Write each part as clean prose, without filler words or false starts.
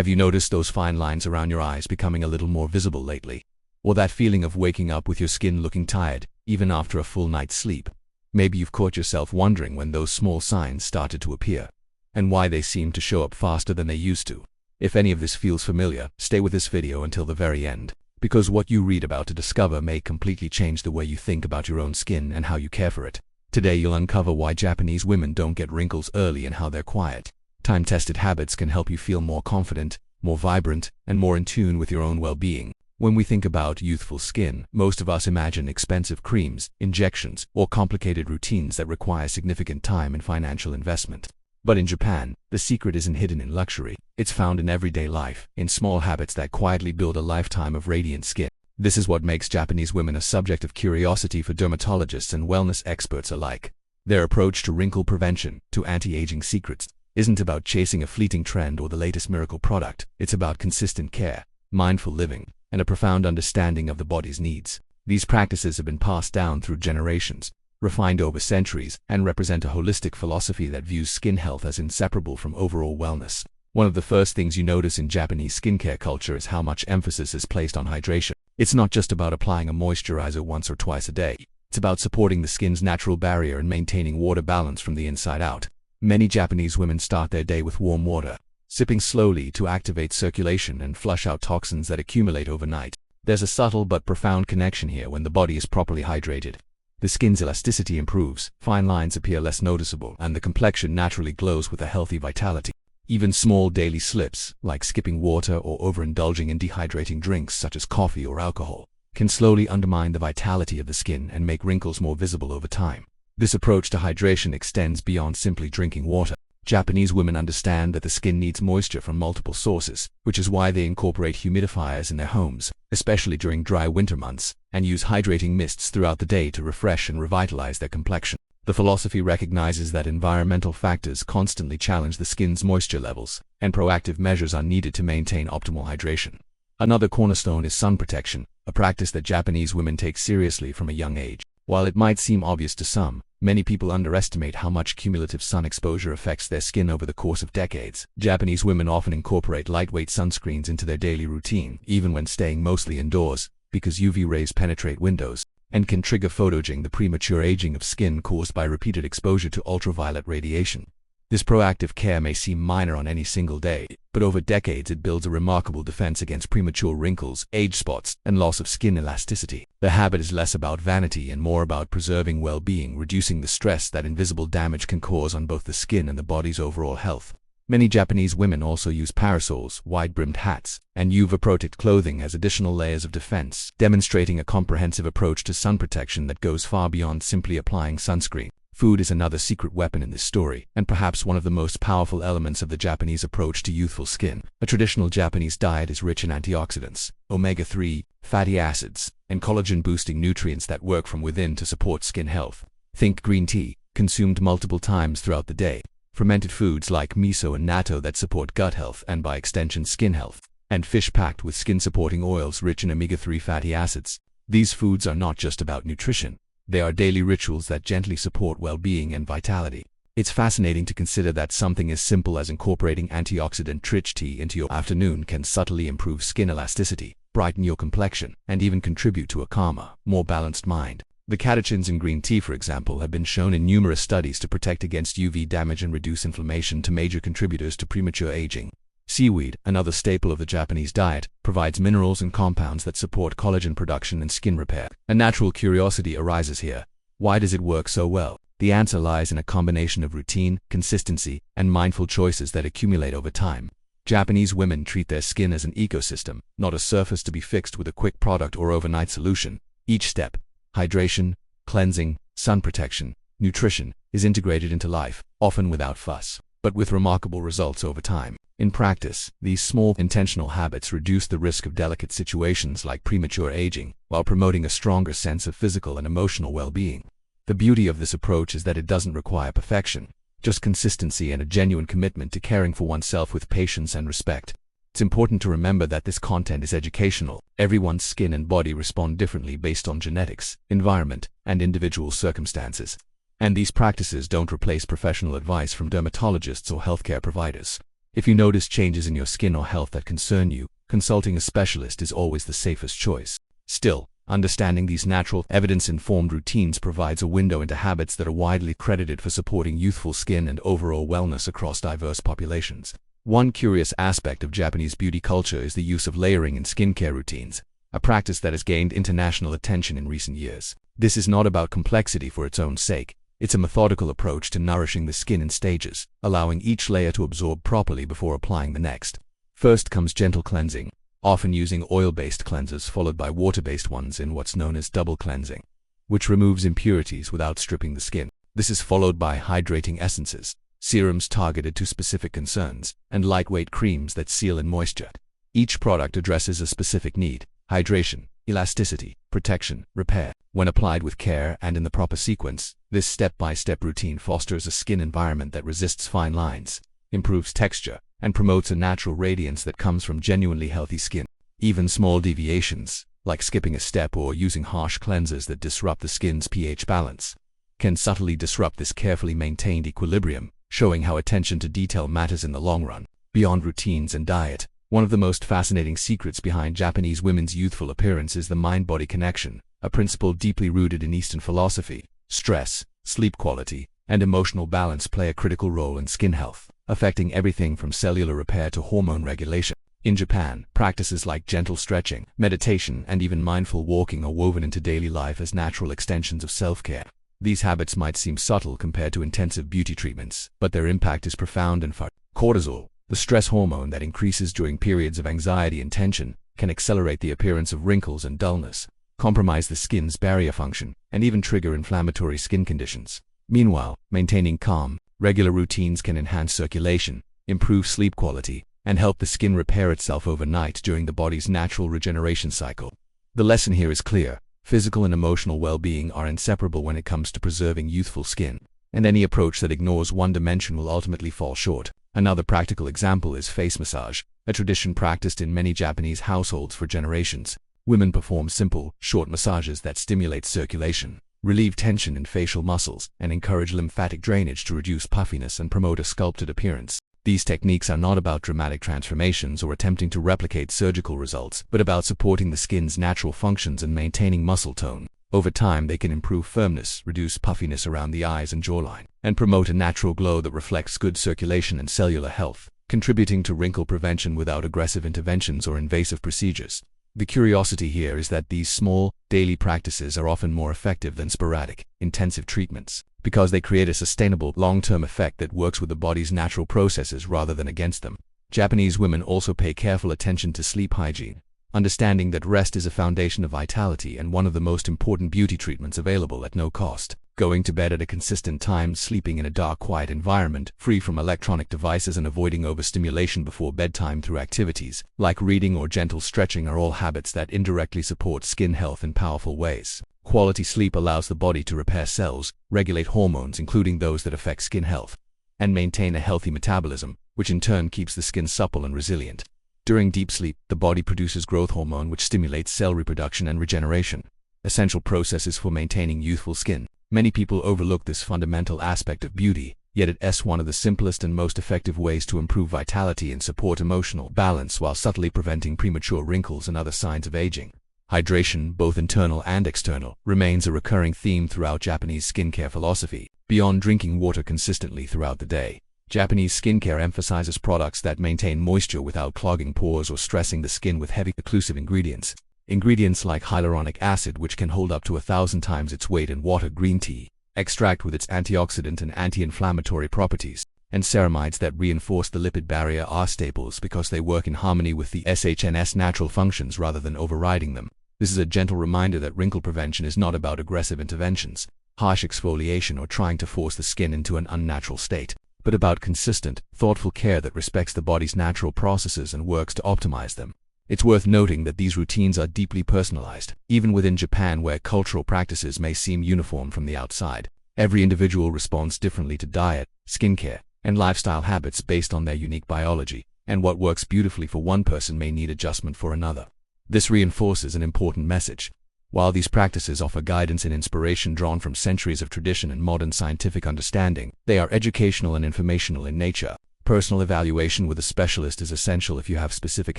Have you noticed those fine lines around your eyes becoming a little more visible lately? Or that feeling of waking up with your skin looking tired, even after a full night's sleep? Maybe you've caught yourself wondering when those small signs started to appear, and why they seem to show up faster than they used to. If any of this feels familiar, stay with this video until the very end, because what you read about to discover may completely change the way you think about your own skin and how you care for it. Today you'll uncover why Japanese women don't get wrinkles early and how they're quiet. Time-tested habits can help you feel more confident, more vibrant, and more in tune with your own well-being. When we think about youthful skin, most of us imagine expensive creams, injections, or complicated routines that require significant time and financial investment. But in Japan, the secret isn't hidden in luxury. It's found in everyday life, in small habits that quietly build a lifetime of radiant skin. This is what makes Japanese women a subject of curiosity for dermatologists and wellness experts alike. Their approach to wrinkle prevention, to anti-aging secrets, isn't about chasing a fleeting trend or the latest miracle product. It's about consistent care, mindful living, and a profound understanding of the body's needs. These practices have been passed down through generations, refined over centuries, and represent a holistic philosophy that views skin health as inseparable from overall wellness. One of the first things you notice in Japanese skincare culture is how much emphasis is placed on hydration. It's not just about applying a moisturizer once or twice a day. It's about supporting the skin's natural barrier and maintaining water balance from the inside out. Many Japanese women start their day with warm water, sipping slowly to activate circulation and flush out toxins that accumulate overnight. There's a subtle but profound connection here. When the body is properly hydrated, the skin's elasticity improves, fine lines appear less noticeable, and the complexion naturally glows with a healthy vitality. Even small daily slips, like skipping water or overindulging in dehydrating drinks such as coffee or alcohol, can slowly undermine the vitality of the skin and make wrinkles more visible over time. This approach to hydration extends beyond simply drinking water. Japanese women understand that the skin needs moisture from multiple sources, which is why they incorporate humidifiers in their homes, especially during dry winter months, and use hydrating mists throughout the day to refresh and revitalize their complexion. The philosophy recognizes that environmental factors constantly challenge the skin's moisture levels, and proactive measures are needed to maintain optimal hydration. Another cornerstone is sun protection, a practice that Japanese women take seriously from a young age. While it might seem obvious to some, many people underestimate how much cumulative sun exposure affects their skin over the course of decades. Japanese women often incorporate lightweight sunscreens into their daily routine, even when staying mostly indoors, because UV rays penetrate windows and can trigger photoaging, the premature aging of skin caused by repeated exposure to ultraviolet radiation. This proactive care may seem minor on any single day, but over decades it builds a remarkable defense against premature wrinkles, age spots, and loss of skin elasticity. The habit is less about vanity and more about preserving well-being, reducing the stress that invisible damage can cause on both the skin and the body's overall health. Many Japanese women also use parasols, wide-brimmed hats, and UV-protected clothing as additional layers of defense, demonstrating a comprehensive approach to sun protection that goes far beyond simply applying sunscreen. Food is another secret weapon in this story, and perhaps one of the most powerful elements of the Japanese approach to youthful skin. A traditional Japanese diet is rich in antioxidants, omega-3, fatty acids, and collagen-boosting nutrients that work from within to support skin health. Think green tea, consumed multiple times throughout the day, fermented foods like miso and natto that support gut health and by extension skin health, and fish packed with skin-supporting oils rich in omega-3 fatty acids. These foods are not just about nutrition. They are daily rituals that gently support well-being and vitality. It's fascinating to consider that something as simple as incorporating antioxidant-rich tea into your afternoon can subtly improve skin elasticity, brighten your complexion, and even contribute to a calmer, more balanced mind. The catechins in green tea, for example, have been shown in numerous studies to protect against UV damage and reduce inflammation, to major contributors to premature aging. Seaweed, another staple of the Japanese diet, provides minerals and compounds that support collagen production and skin repair. A natural curiosity arises here. Why does it work so well? The answer lies in a combination of routine, consistency, and mindful choices that accumulate over time. Japanese women treat their skin as an ecosystem, not a surface to be fixed with a quick product or overnight solution. Each step, hydration, cleansing, sun protection, nutrition, is integrated into life, often without fuss, but with remarkable results over time. In practice, these small, intentional habits reduce the risk of delicate situations like premature aging, while promoting a stronger sense of physical and emotional well-being. The beauty of this approach is that it doesn't require perfection, just consistency and a genuine commitment to caring for oneself with patience and respect. It's important to remember that this content is educational. Everyone's skin and body respond differently based on genetics, environment, and individual circumstances. And these practices don't replace professional advice from dermatologists or healthcare providers. If you notice changes in your skin or health that concern you, consulting a specialist is always the safest choice. Still, understanding these natural, evidence-informed routines provides a window into habits that are widely credited for supporting youthful skin and overall wellness across diverse populations. One curious aspect of Japanese beauty culture is the use of layering in skincare routines, a practice that has gained international attention in recent years. This is not about complexity for its own sake. It's a methodical approach to nourishing the skin in stages, allowing each layer to absorb properly before applying the next. First comes gentle cleansing, often using oil-based cleansers followed by water-based ones in what's known as double cleansing, which removes impurities without stripping the skin. This is followed by hydrating essences, serums targeted to specific concerns, and lightweight creams that seal in moisture. Each product addresses a specific need: hydration, elasticity, protection, repair. When applied with care and in the proper sequence, this step-by-step routine fosters a skin environment that resists fine lines, improves texture, and promotes a natural radiance that comes from genuinely healthy skin. Even small deviations, like skipping a step or using harsh cleansers that disrupt the skin's pH balance, can subtly disrupt this carefully maintained equilibrium, showing how attention to detail matters in the long run. Beyond routines and diet, one of the most fascinating secrets behind Japanese women's youthful appearance is the mind-body connection, a principle deeply rooted in Eastern philosophy. Stress, sleep quality, and emotional balance play a critical role in skin health, affecting everything from cellular repair to hormone regulation. In Japan, practices like gentle stretching, meditation, and even mindful walking are woven into daily life as natural extensions of self-care. These habits might seem subtle compared to intensive beauty treatments, but their impact is profound and far. Cortisol, the stress hormone that increases during periods of anxiety and tension, can accelerate the appearance of wrinkles and dullness, compromise the skin's barrier function, and even trigger inflammatory skin conditions. Meanwhile, maintaining calm, regular routines can enhance circulation, improve sleep quality, and help the skin repair itself overnight during the body's natural regeneration cycle. The lesson here is clear: physical and emotional well-being are inseparable when it comes to preserving youthful skin, and any approach that ignores one dimension will ultimately fall short. Another practical example is face massage, a tradition practiced in many Japanese households for generations. Women perform simple, short massages that stimulate circulation, relieve tension in facial muscles, and encourage lymphatic drainage to reduce puffiness and promote a sculpted appearance. These techniques are not about dramatic transformations or attempting to replicate surgical results, but about supporting the skin's natural functions and maintaining muscle tone. Over time, they can improve firmness, reduce puffiness around the eyes and jawline, and promote a natural glow that reflects good circulation and cellular health, contributing to wrinkle prevention without aggressive interventions or invasive procedures. The curiosity here is that these small, daily practices are often more effective than sporadic, intensive treatments, because they create a sustainable, long-term effect that works with the body's natural processes rather than against them. Japanese women also pay careful attention to sleep hygiene, understanding that rest is a foundation of vitality and one of the most important beauty treatments available at no cost. Going to bed at a consistent time, sleeping in a dark, quiet environment, free from electronic devices, and avoiding overstimulation before bedtime through activities like reading or gentle stretching are all habits that indirectly support skin health in powerful ways. Quality sleep allows the body to repair cells, regulate hormones including those that affect skin health, and maintain a healthy metabolism, which in turn keeps the skin supple and resilient. During deep sleep, the body produces growth hormone which stimulates cell reproduction and regeneration, essential processes for maintaining youthful skin. Many people overlook this fundamental aspect of beauty, yet it is one of the simplest and most effective ways to improve vitality and support emotional balance while subtly preventing premature wrinkles and other signs of aging. Hydration, both internal and external, remains a recurring theme throughout Japanese skincare philosophy. Beyond drinking water consistently throughout the day, Japanese skincare emphasizes products that maintain moisture without clogging pores or stressing the skin with heavy, occlusive ingredients. Ingredients like hyaluronic acid, which can hold up to 1,000 times its weight in water, green tea extract with its antioxidant and anti-inflammatory properties, and ceramides that reinforce the lipid barrier are staples because they work in harmony with the SHN's natural functions rather than overriding them. This is a gentle reminder that wrinkle prevention is not about aggressive interventions, harsh exfoliation, or trying to force the skin into an unnatural state, but about consistent, thoughtful care that respects the body's natural processes and works to optimize them. It's worth noting that these routines are deeply personalized. Even within Japan, where cultural practices may seem uniform from the outside, every individual responds differently to diet, skincare, and lifestyle habits based on their unique biology, and what works beautifully for one person may need adjustment for another. This reinforces an important message. While these practices offer guidance and inspiration drawn from centuries of tradition and modern scientific understanding, they are educational and informational in nature, Personal evaluation with a specialist is essential if you have specific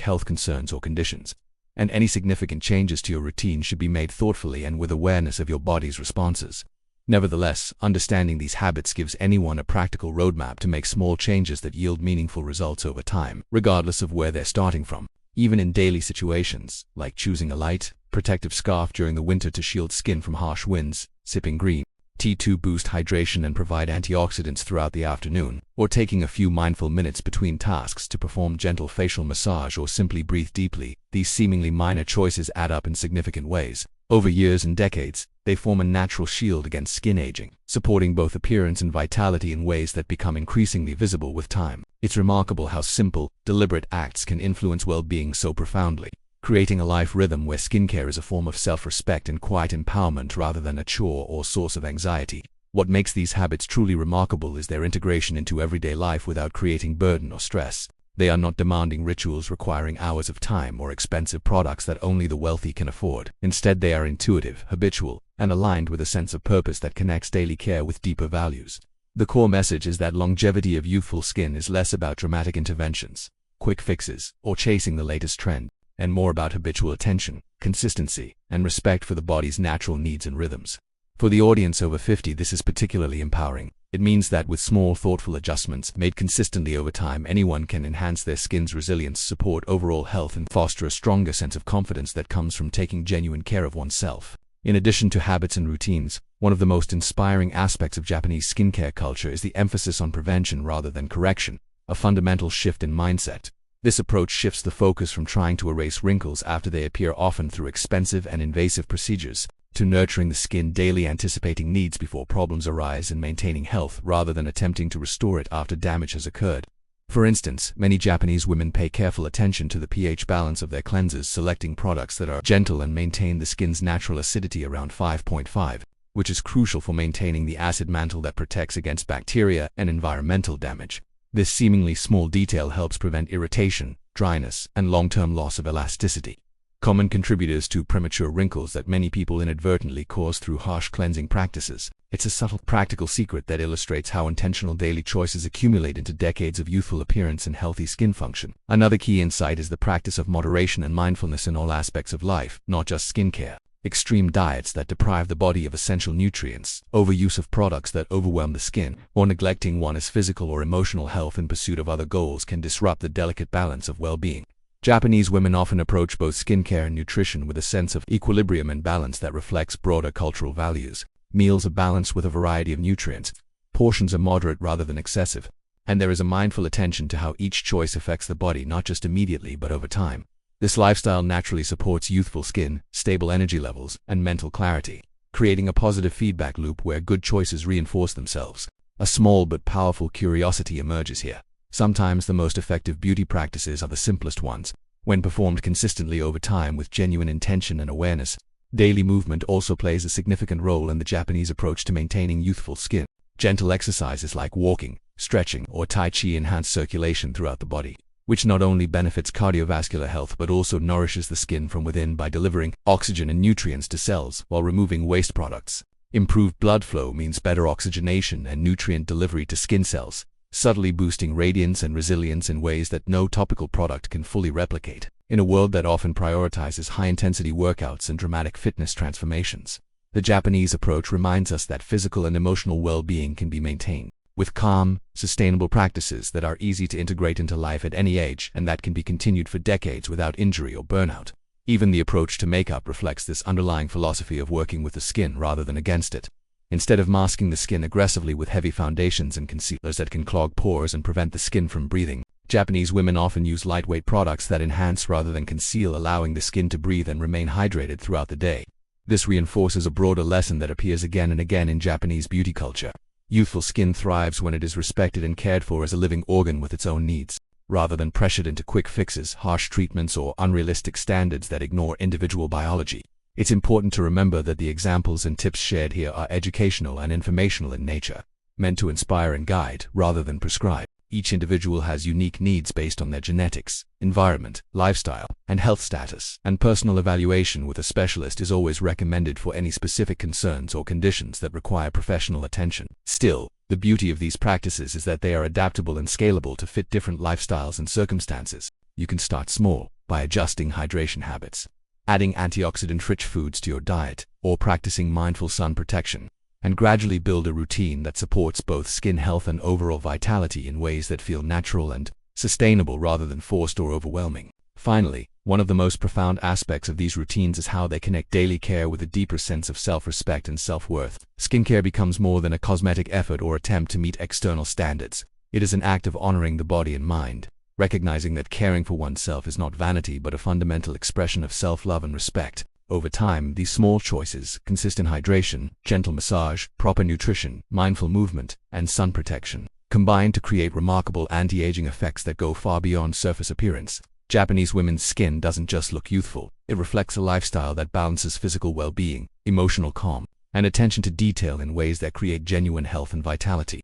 health concerns or conditions, and any significant changes to your routine should be made thoughtfully and with awareness of your body's responses. Nevertheless, understanding these habits gives anyone a practical roadmap to make small changes that yield meaningful results over time, regardless of where they're starting from. Even in daily situations, like choosing a light, protective scarf during the winter to shield skin from harsh winds, sipping green tea to boost hydration and provide antioxidants throughout the afternoon, or taking a few mindful minutes between tasks to perform gentle facial massage or simply breathe deeply, these seemingly minor choices add up in significant ways. Over years and decades, they form a natural shield against skin aging, supporting both appearance and vitality in ways that become increasingly visible with time. It's remarkable how simple, deliberate acts can influence well-being so profoundly, creating a life rhythm where skincare is a form of self-respect and quiet empowerment rather than a chore or source of anxiety. What makes these habits truly remarkable is their integration into everyday life without creating burden or stress. They are not demanding rituals requiring hours of time or expensive products that only the wealthy can afford. Instead, they are intuitive, habitual, and aligned with a sense of purpose that connects daily care with deeper values. The core message is that longevity of youthful skin is less about dramatic interventions, quick fixes, or chasing the latest trend, and more about habitual attention, consistency, and respect for the body's natural needs and rhythms. For the audience over 50, this is particularly empowering. It means that with small, thoughtful adjustments made consistently over time, anyone can enhance their skin's resilience, support overall health, and foster a stronger sense of confidence that comes from taking genuine care of oneself. In addition to habits and routines, one of the most inspiring aspects of Japanese skincare culture is the emphasis on prevention rather than correction, a fundamental shift in mindset. This approach shifts the focus from trying to erase wrinkles after they appear, often through expensive and invasive procedures, to nurturing the skin daily, anticipating needs before problems arise, and maintaining health rather than attempting to restore it after damage has occurred. For instance, many Japanese women pay careful attention to the pH balance of their cleansers, selecting products that are gentle and maintain the skin's natural acidity around 5.5, which is crucial for maintaining the acid mantle that protects against bacteria and environmental damage. This seemingly small detail helps prevent irritation, dryness, and long-term loss of elasticity, common contributors to premature wrinkles that many people inadvertently cause through harsh cleansing practices. It's a subtle, practical secret that illustrates how intentional daily choices accumulate into decades of youthful appearance and healthy skin function. Another key insight is the practice of moderation and mindfulness in all aspects of life, not just skincare. Extreme diets that deprive the body of essential nutrients, overuse of products that overwhelm the skin, or neglecting one's physical or emotional health in pursuit of other goals can disrupt the delicate balance of well-being. Japanese women often approach both skincare and nutrition with a sense of equilibrium and balance that reflects broader cultural values. Meals are balanced with a variety of nutrients, portions are moderate rather than excessive, and there is a mindful attention to how each choice affects the body not just immediately but over time. This lifestyle naturally supports youthful skin, stable energy levels, and mental clarity, creating a positive feedback loop where good choices reinforce themselves. A small but powerful curiosity emerges here. Sometimes the most effective beauty practices are the simplest ones, when performed consistently over time with genuine intention and awareness. Daily movement also plays a significant role in the Japanese approach to maintaining youthful skin. Gentle exercises like walking, stretching, or Tai Chi enhance circulation throughout the body, which not only benefits cardiovascular health but also nourishes the skin from within by delivering oxygen and nutrients to cells while removing waste products. Improved blood flow means better oxygenation and nutrient delivery to skin cells, subtly boosting radiance and resilience in ways that no topical product can fully replicate. In a world that often prioritizes high-intensity workouts and dramatic fitness transformations, the Japanese approach reminds us that physical and emotional well-being can be maintained with calm, sustainable practices that are easy to integrate into life at any age and that can be continued for decades without injury or burnout. Even the approach to makeup reflects this underlying philosophy of working with the skin rather than against it. Instead of masking the skin aggressively with heavy foundations and concealers that can clog pores and prevent the skin from breathing, Japanese women often use lightweight products that enhance rather than conceal, allowing the skin to breathe and remain hydrated throughout the day. This reinforces a broader lesson that appears again and again in Japanese beauty culture. Youthful skin thrives when it is respected and cared for as a living organ with its own needs, rather than pressured into quick fixes, harsh treatments, or unrealistic standards that ignore individual biology. It's important to remember that the examples and tips shared here are educational and informational in nature, meant to inspire and guide rather than prescribe. Each individual has unique needs based on their genetics, environment, lifestyle, and health status, and personal evaluation with a specialist is always recommended for any specific concerns or conditions that require professional attention. Still, The beauty of these practices is that they are adaptable and scalable to fit different lifestyles and circumstances. You can start small by adjusting hydration habits, adding antioxidant-rich foods to your diet, or practicing mindful sun protection, and gradually build a routine that supports both skin health and overall vitality in ways that feel natural and sustainable rather than forced or overwhelming. Finally, one of the most profound aspects of these routines is how they connect daily care with a deeper sense of self-respect and self-worth. Skincare becomes more than a cosmetic effort or attempt to meet external standards. It is an act of honoring the body and mind, recognizing that caring for oneself is not vanity but a fundamental expression of self-love and respect. Over time, these small choices consist in hydration, gentle massage, proper nutrition, mindful movement, and sun protection, combine to create remarkable anti-aging effects that go far beyond surface appearance. Japanese women's skin doesn't just look youthful, it reflects a lifestyle that balances physical well-being, emotional calm, and attention to detail in ways that create genuine health and vitality.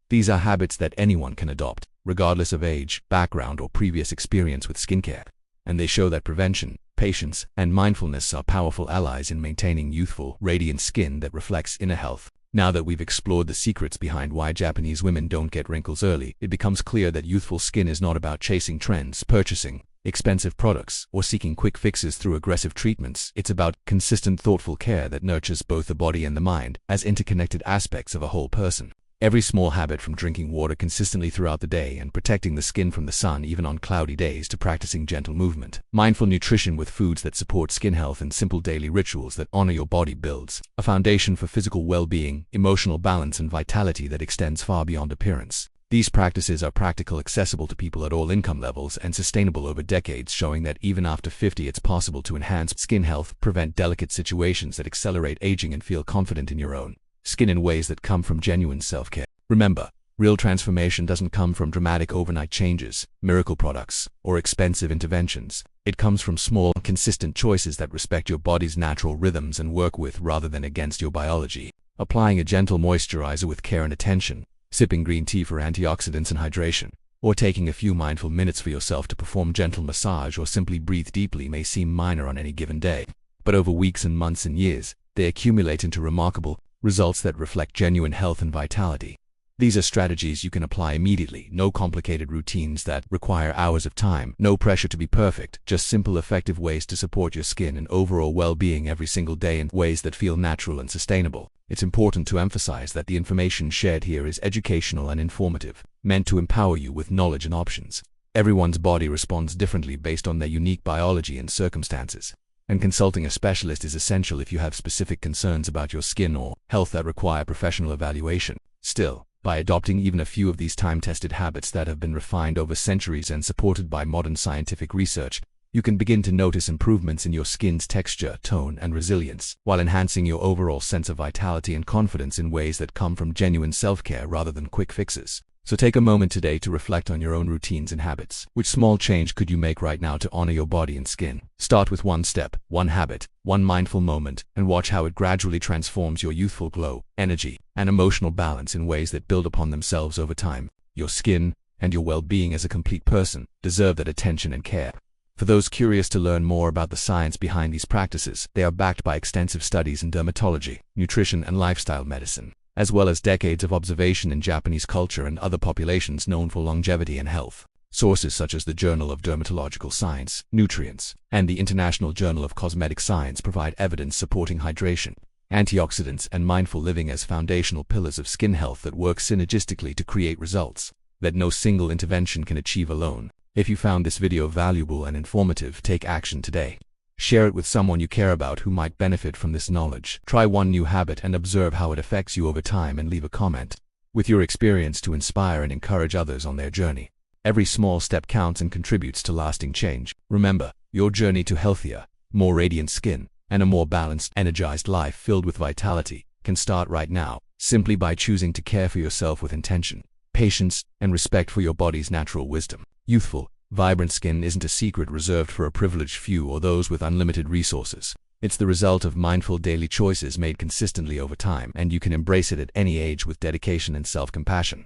These are habits that anyone can adopt, regardless of age, background, or previous experience with skincare, and they show that prevention, patience, and mindfulness are powerful allies in maintaining youthful, radiant skin that reflects inner health. Now that we've explored the secrets behind why Japanese women don't get wrinkles early, it becomes clear that youthful skin is not about chasing trends, purchasing expensive products, or seeking quick fixes through aggressive treatments. It's about consistent, thoughtful care that nurtures both the body and the mind as interconnected aspects of a whole person. Every small habit, from drinking water consistently throughout the day and protecting the skin from the sun even on cloudy days to practicing gentle movement, mindful nutrition with foods that support skin health, and simple daily rituals that honor your body, builds a foundation for physical well-being, emotional balance, and vitality that extends far beyond appearance. These practices are practical, accessible to people at all income levels, and sustainable over decades, showing that even after 50 it's possible to enhance skin health, prevent delicate situations that accelerate aging, and feel confident in your own skin in ways that come from genuine self-care. Remember, real transformation doesn't come from dramatic overnight changes, miracle products, or expensive interventions. It comes from small, consistent choices that respect your body's natural rhythms and work with rather than against your biology. Applying a gentle moisturizer with care and attention, sipping green tea for antioxidants and hydration, or taking a few mindful minutes for yourself to perform gentle massage or simply breathe deeply may seem minor on any given day, but over weeks and months and years, they accumulate into remarkable results that reflect genuine health and vitality. These are strategies you can apply immediately, no complicated routines that require hours of time, no pressure to be perfect, just simple, effective ways to support your skin and overall well-being every single day in ways that feel natural and sustainable. It's important to emphasize that the information shared here is educational and informative, meant to empower you with knowledge and options. Everyone's body responds differently based on their unique biology and circumstances, and consulting a specialist is essential if you have specific concerns about your skin or health that require professional evaluation. Still, by adopting even a few of these time-tested habits that have been refined over centuries and supported by modern scientific research, you can begin to notice improvements in your skin's texture, tone, and resilience, while enhancing your overall sense of vitality and confidence in ways that come from genuine self-care rather than quick fixes. So take a moment today to reflect on your own routines and habits. Which small change could you make right now to honor your body and skin? Start with one step, one habit, one mindful moment, and watch how it gradually transforms your youthful glow, energy, and emotional balance in ways that build upon themselves over time. Your skin and your well-being as a complete person deserve that attention and care. For those curious to learn more about the science behind these practices, they are backed by extensive studies in dermatology, nutrition, and lifestyle medicine, as well as decades of observation in Japanese culture and other populations known for longevity and health. Sources such as the Journal of Dermatological Science, Nutrients, and the International Journal of Cosmetic Science provide evidence supporting hydration, antioxidants, and mindful living as foundational pillars of skin health that work synergistically to create results that no single intervention can achieve alone. If you found this video valuable and informative, take action today. Share it with someone you care about who might benefit from this knowledge. Try one new habit and observe how it affects you over time, and leave a comment with your experience to inspire and encourage others on their journey. Every small step counts and contributes to lasting change. Remember, your journey to healthier, more radiant skin and a more balanced, energized life filled with vitality can start right now, simply by choosing to care for yourself with intention, patience, and respect for your body's natural wisdom. Youthful, vibrant skin isn't a secret reserved for a privileged few or those with unlimited resources. It's the result of mindful daily choices made consistently over time, and you can embrace it at any age with dedication and self-compassion.